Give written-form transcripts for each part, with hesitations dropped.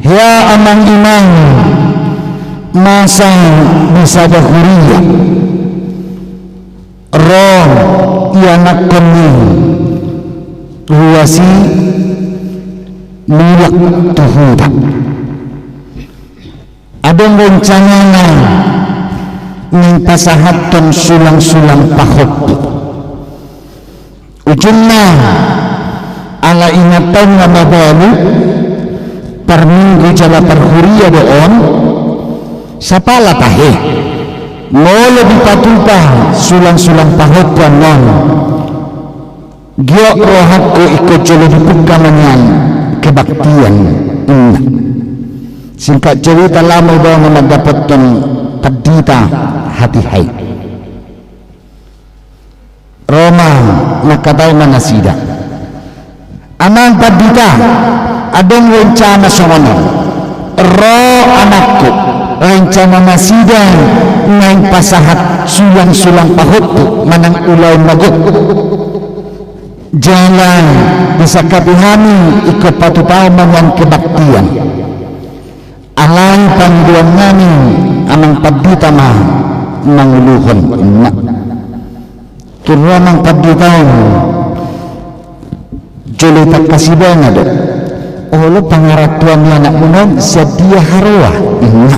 ya amang imang masa bisa dahuriya roh ianak kami ruasi nilak tuhuda adong rencanana ning pasahaton sulang-sulang pahot ujungna ala ingatan nga mabalu parminggu jala parhuria doon sa pala tahe molo dipatupah sulang-sulang pahot non giok rohat ko ikut jolo dipugkamanyan kebaktian singkat cerita lama bahwa mendapatkan tadita hati hai Roma nakatay manasida amang tadita adong rencana sono ro anakku rencana nasida ngayon pasahat sulang-sulang pahot manang ulaw magot jalan bisa kabihami ikut patutaw mangan kebaktian alay pangduan namin amang pagdita manguluhon na kira mang pagdita julitat kasiba nga do olo pangaratuan ni anak munog sa dia harwa na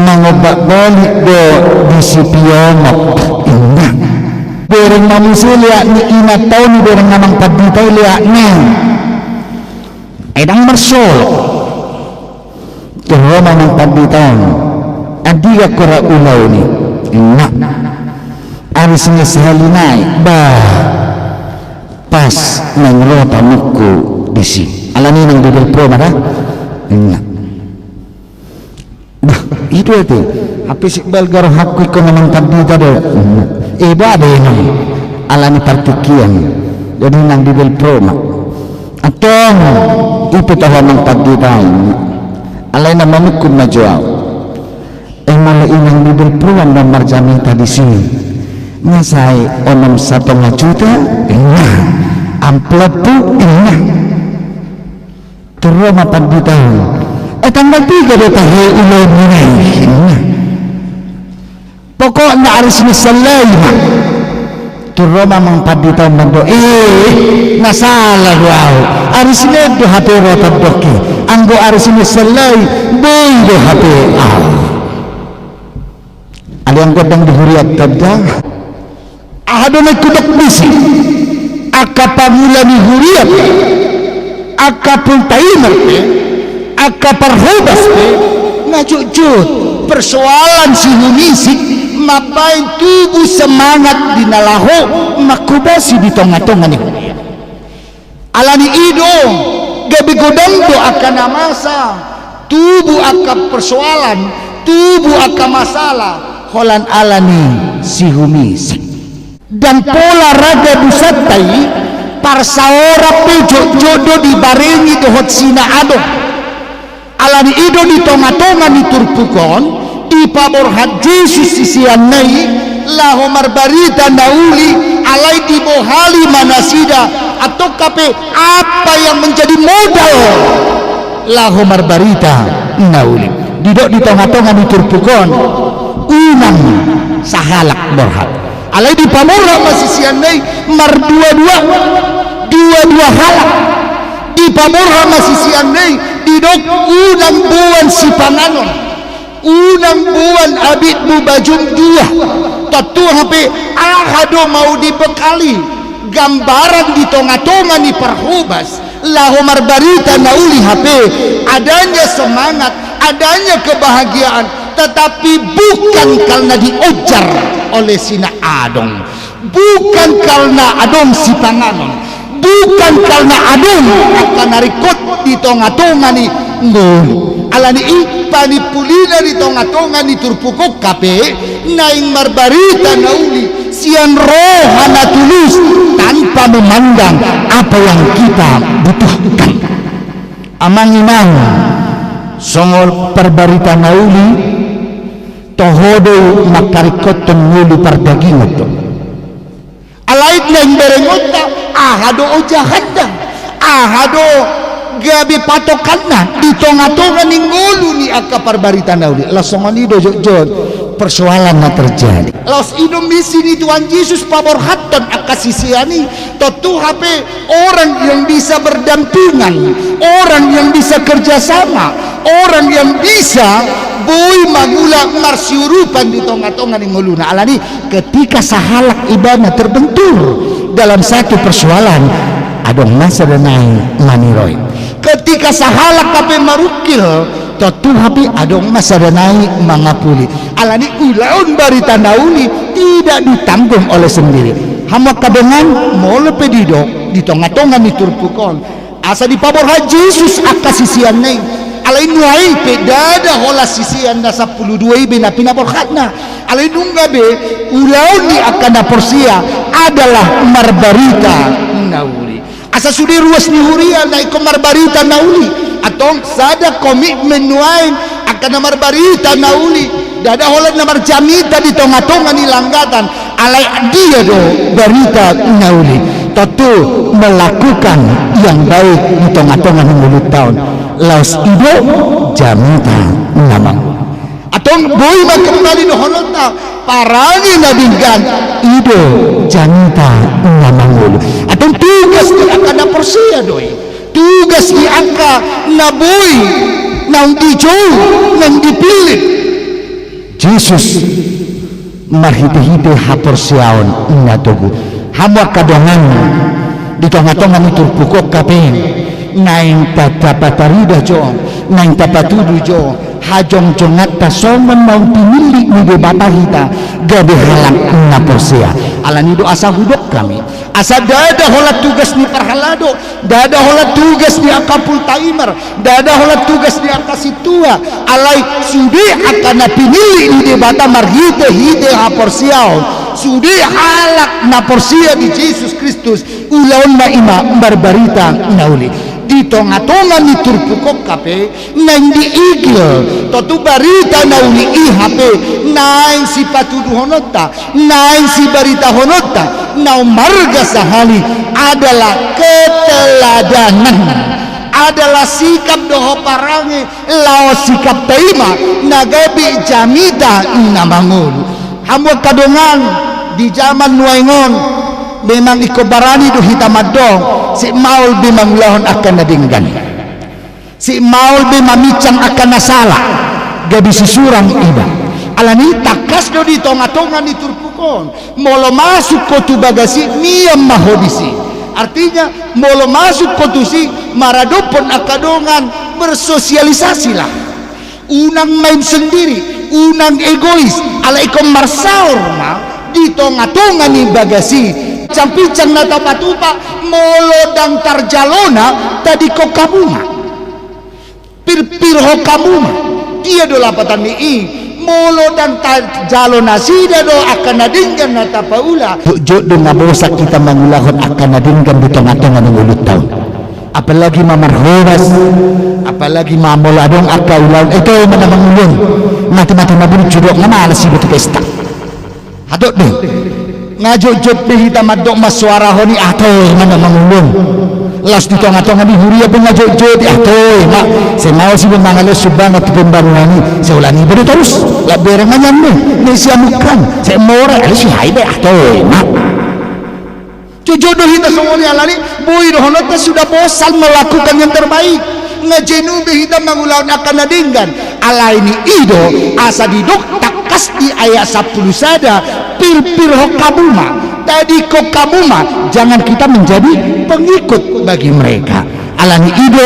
mangobak balik do disipiyonok na bereng manusia liat ni inataw ni bereng namang pagdita liat na edang marsol Roma ng pagditaw adiga kura ulaw ni na aris nga sa halinay ba pas ng rota muko disi alamin ng Google Pro mara na ba itu apis iqbal garo hakwi ko namang pagdita do iba ba yun alani partikian jadi ng Google Pro ma atong ipitahan ng pagdita alay na manukud na juaw malain ang Google Pro ang namarjami tadi sini ngasay 1,1 juta amplop po turo mapagditaw tanggal 3 do tayo ulo nilay pokok na aris ni salay turo mamang pagditaw mando nasala wow aris ni do hati rotad doki anggo aris ni salay boy do hati aliang godang dihuriat tabda ahado na kudok bisi akapamula ni huriat akapultaimer akaparhubas ngajujud persoalan si humisik mapain tubuh semangat dinalaho makubasi di tonga-tonga ni alani ido gabi godang do akan amasa tubuh akan persoalan tubuh akan masalah holan alani si humisik dan pola raga busatai parsaora pejok jodoh dibarengi dohot sina adong alani ido di tonga-tonga ni turpukon di paborhat Yesus sisian nai lahu marbarita nauli alai di bohali manasida atau kape apa yang menjadi modal lahu marbarita nauli didok di tonga-tonga ni turpukon unang sahalak borhat alai di pamora masisian nai mar dua-dua halak di pamora masisian nai didok unang buan si panganon unang buan abitmu bajum dia tatu hape ahado mau dibekali gambaran di tonga-tonga ni perhubas lahu marbarita nauli hape adanya semangat adanya kebahagiaan tetapi bukan karena diojar oleh sina adong bukan karena adong si panganon bukan karena adong akan narikot di tonga-tonga ni ngulu alani ipani pulina di tonga-tonga ni turpukok kape naing marbarita nauli sian rohana tulus tanpa memandang apa yang kita butuhkan amang imang songol perbarita nauli tohodo makarikot ngulu pardagingot to alait nang berengota ahado ojahanda ahado gabi patokanna di tonga-tonga ni ngulu ni aka parbarita nauli langsung ni do jod persoalan na terjadi los Indonesia ni Tuhan Yesus paborhatan aka sisiani totu HP orang yang bisa berdampingan, orang yang bisa kerjasama, orang yang bisa boy magula marsiurupan di tonga-tonga ni nguluna alani ketika sahalak ibana terbentur dalam satu persoalan adong masa denai maniroy ketika sahalak kape marukil totu hapi adong masa denai mangapuli alani ulaun barita nauli tidak ditanggung oleh sendiri hama kadengan mole pedido di tonga-tonga ni turpukon asa di pabor haji Yesus akasisian nai alai nuai pedada hola sisian na 12 ibe na pinaborhatna alai nungga be ulaun ni akana porsia adalah marbarita nauli asa sudi ruas ni huria na iko marbarita nauli atong sada komitmen nuain akana marbarita nauli dada hola na marjamita di tonga-tonga ni langgatan alai dia do barita nauli tentu melakukan yang baik di tengah-tengah mulut tahun laos ido jamita nama atong boy kembali no honota parangi nabinggan ido jamita nama mulu atong tugas di angka na persia doi tugas di angka na boy nang dijauh nang dipilih Yesus marhite-hite haporsiaon na tugu hamwa kadongan di tengah-tengah itu pukok kapeng naing tatapatarida jo naing tapatudu jo hajong jongat tasoman mau pimilik ni bapa hita gabe halang na porsia alani do asa hudok kami asa dada hola tugas ni parhalado dada hola tugas ni akapul timer dada hola tugas ni akasitua alai sudi akana pimilik ni bapa marhite hite ha porsiao sudi halak na porsia di Yesus Kristus ulaon na ima barbarita nauli di tonga-tonga ni turpukok kape nang diigil totu barita nauli ihape naing si patudu honota naing si barita honota nau marga sahali adalah keteladanan adalah sikap doho parangi lao sikap taima nagabi jamita namangul hamwa kadongan di zaman nuaingon memang ikobarani do hitamadong si maul bimang lahon akan nadinggan si maul bimamicang akan nasala gabi susurang iba alani takas do di tonga-tonga ni turpukon molo masuk kotu bagasi niyam mahodisi artinya molo masuk kotu si maradopon akadongan bersosialisasi lah unang main sendiri unang egois ala ikom marsaur ma di tonga-tonga ni bagasi campicang na tapatupa molo dang tarjalona tadi ko kamuma pirpir ho kamuma dia do lapatan ni molo dang tarjalona sida do akan nadinggan na tapaula jod do ngabosak kita mangulahon akan nadinggan di tengah-tengah ng ulut tahun apalagi mamarhobas apalagi mamoladong akaulan ito mana mangulun mati-mati mabun judok nga malas si betul pesta hadok deh ngajot-jot deh kita madok maswara honi atoy mana mangulun las di tengah-tengah di huria pun ngajot-jot atoy mak saya mau si memangalo subang atau pembarungan saya ulangi betul terus lah berengan nih nih siamukan saya mau orang si haibe atoy mak jodoh kita semuanya alani boy dohonotnya sudah bosan melakukan yang terbaik ngejenu kita mengulaun akan nadinggan ala ini ido asa didok takas di ayat 10 sada pir-pir hokamuma tadi kokamuma jangan kita menjadi pengikut bagi mereka alani ido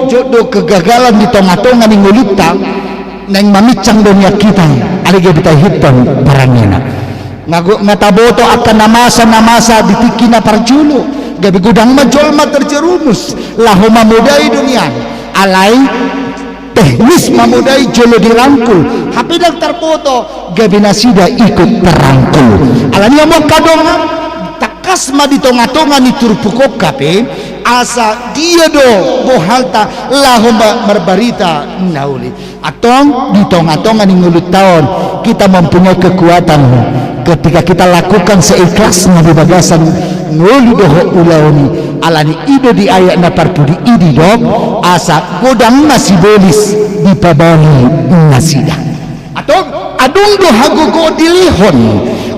jodoh kegagalan di tengah-tengah ning ngulutang neng mamicang dunia kita alige kita hitam barangnya ngataboto akan namasa ditikina parjulu gabi gudang majolma terjerumus lahu mamudai dunia alai teknis mamudai jolo dirangkul hape dak terfoto gabi nasida ikut terangkul alani amok kadonga takasma di tonga-tonga ni turpukok kape asa dia do bohalta lahu merbarita nauli atong di tonga-tonga ni ngulut tahun kita mempunyai kekuatan ketika kita lakukan seikhlasnya di bagasan ngulu doho ulauni alani ido di ayak na parpudi idi dok asa godang masih bolis di pabali nasida atau adung do hagogo dilihon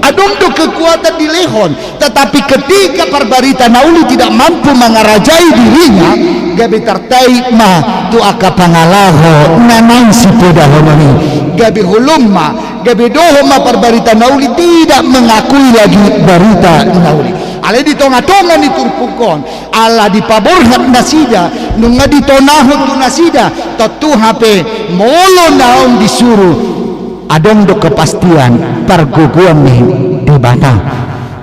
adung do kekuatan dilihon tetapi ketika parbarita nauli tidak mampu mengarajai dirinya gabe tertai ma tu aka pangalaho nanang si podahomani gabe hulumma gabe dohoma parbarita nauli tidak mengakui lagi barita nauli ala di tonga-tonga ni turpukon ala di paborhat nasida nunga di tonahut tu nasida totu hape molo naon disuruh adong do kepastian pargoguan ni debata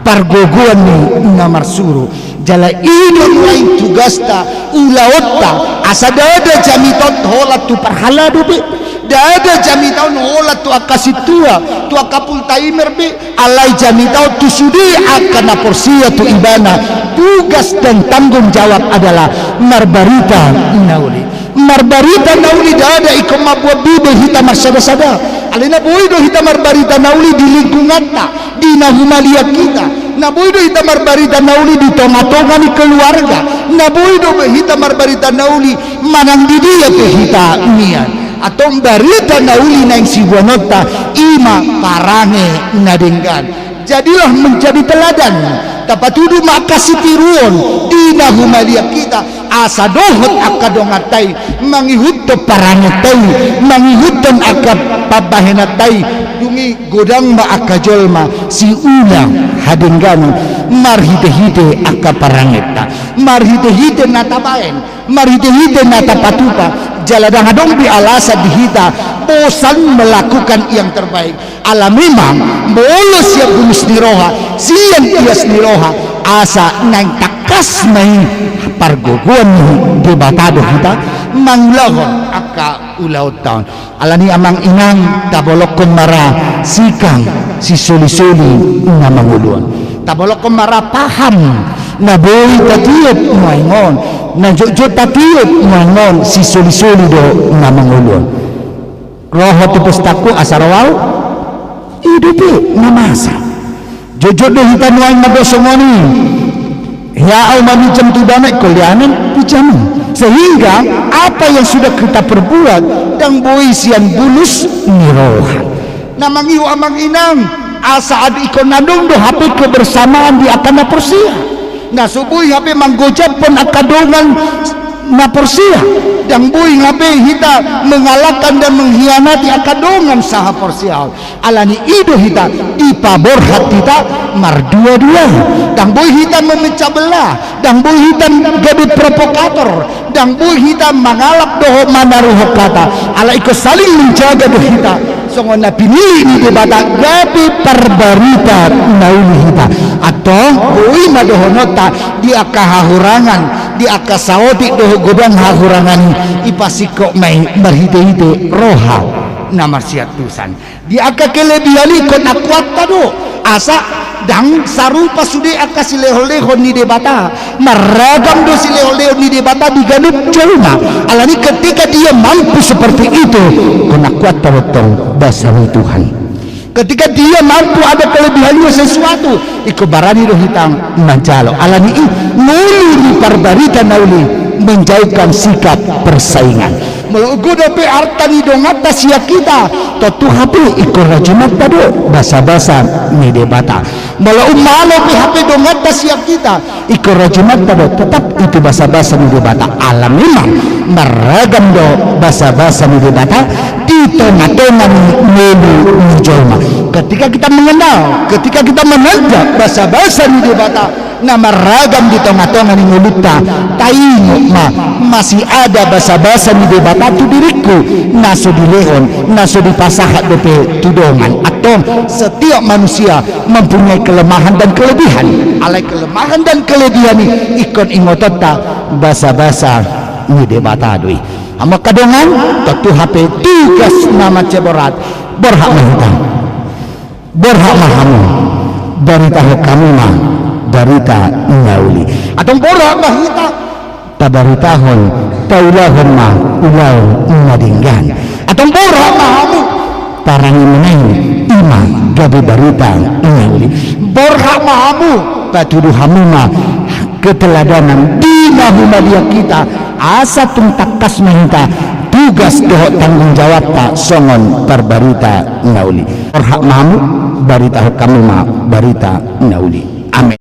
pargoguan ni namar suruh jala idon lain tugasta ulaotta asadada jamitot holat tu parhala dobe dada jamitau hola tu akasitua tu akapul taimer be alai jamitau tu sudi akan porsia tu ibana tugas dan tanggung jawab adalah marbarita nauli dada ikom mabua bibe hita marsada-sada alina boido hita marbarita nauli di lingkungan ta di nahumalia kita na boido hita marbarita nauli di tonga-tonga ni keluarga na boido hita marbarita nauli manang di dia pe hita mian atau barita nauli naing sibuanota ima parange nadenggan jadilah menjadi teladan tapatudu makasih tiruon dina humalia kita asa dohot akadongatai mangihut to parange tai mangihut ton akap pabahenatai dungi godang ma akajolma si ulang hadenggan marhite-hite akaparangeta marhite-hite natabaen marhite-hite natapatupa jaladang adong bi alasa dihita bosan melakukan yang terbaik ala memang bolos siap bulus niroha siang tias niroha asa nang takas mai pargoguan di batado kita manglahon aka ulaut taon alani amang inang tabolokon mara sikang si suli-suli na manguluan tabolokon mara paham na boy tatiot moingon na jojo tatiot moingon si suli-suli do na manguluan roho tu pustaku asarawal hidupi na masa jojo do hitan wain magosongoni ya au mamicam tu danai kolyanan pijaman sehingga apa yang sudah kita perbuat dan boy sian bulus niroha namangiu amang inang asaad ikon nadong do hape kebersamaan di akana persia na subuhi hape manggojab pun akadongan na persia dan boy hape hita mengalahkan dan mengkhianati akadongan saha persia alani ido hita ipaborhat hita mardua-dua dan boy hita memecah belah dan boy hita gabi provokator dan boy hita mengalap doho manaruh kata ala ikut saling menjaga doh hita songon na pinili ni debata gabi parbarita nauli hita atau boy madohonota di akahahurangan di akasaoti doho godang hahurangan ipasiko mai berhite-hite roha nama siatusan di aka kelebihan ikon akuat tado asa dang sarupa sude aka sileho-leho ni debata maragam do sileho-leho ni debata diganup jolma alani ketika dia mampu seperti itu kena kuat terotong basari Tuhan ketika dia mampu ada kelebihannya sesuatu ikobarani do hitang manjalo alani nuli di parbarita nauli menjauhkan sikap persaingan melugoda pe artani dongata sia kita totu hape ikor rajumat tado basa-basa ni debata malau malo pe hape dongata sia kita ikor rajumat tado tetap itu basa-basa ni debata alam memang meragam do basa-basa ni debata di tengah-tengah menu jolma ketika kita mengenal ketika kita menanjak basa-basa ni debata nama ragam di tengah-tengah ni ngulita taingo masih ada basa-basa ni debata tu diriku naso di leon naso di pasahat dope tudongan atau setiap manusia mempunyai kelemahan dan kelebihan alai kelemahan dan kelebihan ni ikon ingotota basa-basa ni debata dui ama kadongan tentu HP tugas nama ceborat berhak mahutang berhak mahamu barita kamu mah barita ngauli atau borah bahita tabaritahon taulahon mah ulau ngadinggan atau borah mahamu parangi menaik ima gabi barita ngauli porhak mahamu patuduh hamuma keteladanan dinahu madia kita asa tung takas mahita tugas doh tanggung jawab tak songon perbarita nauli porhak mahamu barita kamu ma barita nauli.